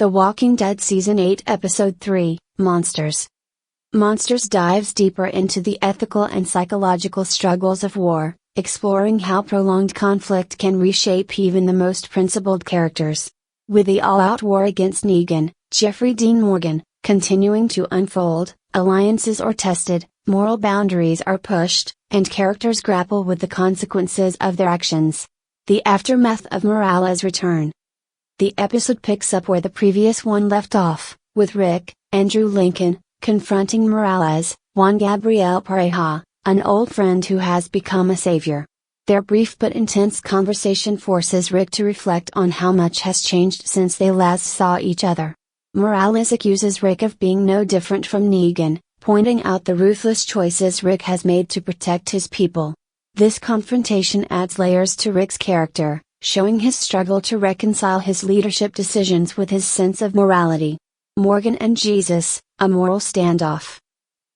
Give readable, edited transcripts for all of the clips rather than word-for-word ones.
The Walking Dead Season 8 Episode 3, Monsters. Monsters dives deeper into the ethical and psychological struggles of war, exploring how prolonged conflict can reshape even the most principled characters. With the all-out war against Negan, Jeffrey Dean Morgan, continuing to unfold, alliances are tested, moral boundaries are pushed, and characters grapple with the consequences of their actions. The aftermath of Morales' return. The episode picks up where the previous one left off, with Rick, Andrew Lincoln, confronting Morales, Juan Gabriel Pareja, an old friend who has become a savior. Their brief but intense conversation forces Rick to reflect on how much has changed since they last saw each other. Morales accuses Rick of being no different from Negan, pointing out the ruthless choices Rick has made to protect his people. This confrontation adds layers to Rick's character, showing his struggle to reconcile his leadership decisions with his sense of morality. Morgan and Jesus, A Moral Standoff.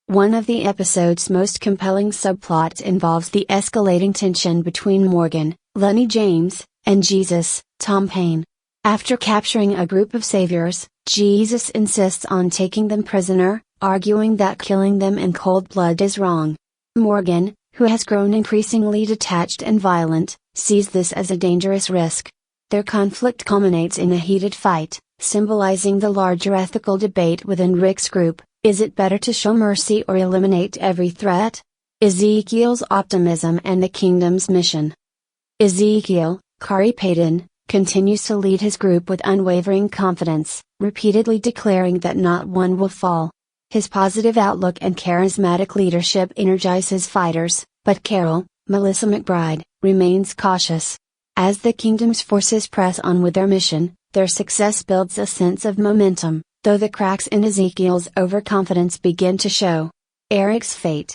One of the episode's most compelling subplots involves the escalating tension between Morgan, Lenny James, and Jesus, Tom Paine. After capturing a group of saviors, Jesus insists on taking them prisoner, arguing that killing them in cold blood is wrong. Morgan, who has grown increasingly detached and violent, sees this as a dangerous risk. Their conflict culminates in a heated fight, symbolizing the larger ethical debate within Rick's group: is it better to show mercy or eliminate every threat? Ezekiel's optimism and the kingdom's mission. Ezekiel, Kari Payton, continues to lead his group with unwavering confidence, repeatedly declaring that not one will fall. His positive outlook and charismatic leadership energize his fighters, but Carol, Melissa McBride, remains cautious. As the kingdom's forces press on with their mission, their success builds a sense of momentum, though the cracks in Ezekiel's overconfidence begin to show. Eric's fate.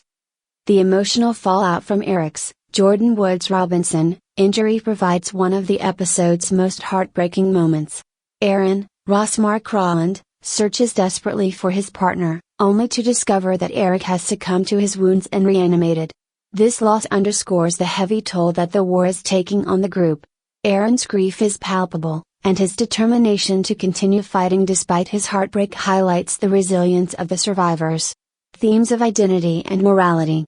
The emotional fallout from Eric's, Jordan Woods Robinson, injury provides one of the episode's most heartbreaking moments. Aaron, Ross Mark Rowland, searches desperately for his partner, only to discover that Eric has succumbed to his wounds and reanimated. This loss underscores the heavy toll that the war is taking on the group. Aaron's grief is palpable, and his determination to continue fighting despite his heartbreak highlights the resilience of the survivors. Themes of identity and morality.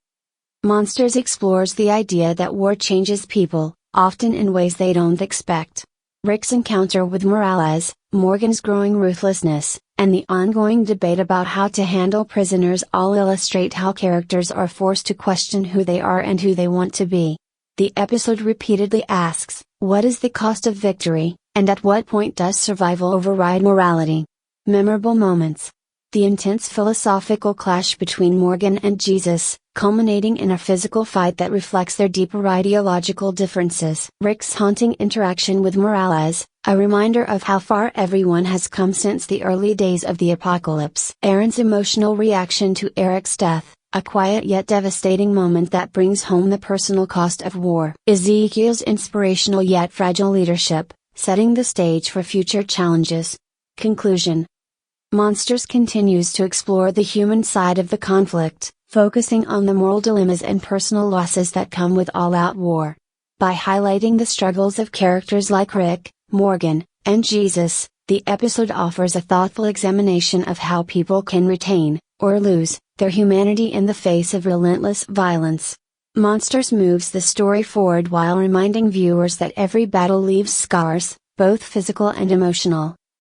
Monsters explores the idea that war changes people, often in ways they don't expect. Rick's encounter with Morales, Morgan's growing ruthlessness, and the ongoing debate about how to handle prisoners all illustrate how characters are forced to question who they are and who they want to be. The episode repeatedly asks, what is the cost of victory, and at what point does survival override morality? Memorable moments. The intense philosophical clash between Morgan and Jesus, culminating in a physical fight that reflects their deeper ideological differences. Rick's haunting interaction with Morales, a reminder of how far everyone has come since the early days of the apocalypse. Aaron's emotional reaction to Eric's death, a quiet yet devastating moment that brings home the personal cost of war. Ezekiel's inspirational yet fragile leadership, setting the stage for future challenges. Conclusion. Monsters continues to explore the human side of the conflict, focusing on the moral dilemmas and personal losses that come with all-out war. By highlighting the struggles of characters like Rick, Morgan, and Jesus, the episode offers a thoughtful examination of how people can retain, or lose, their humanity in the face of relentless violence. Monsters moves the story forward while reminding viewers that every battle leaves scars, both physical and emotional.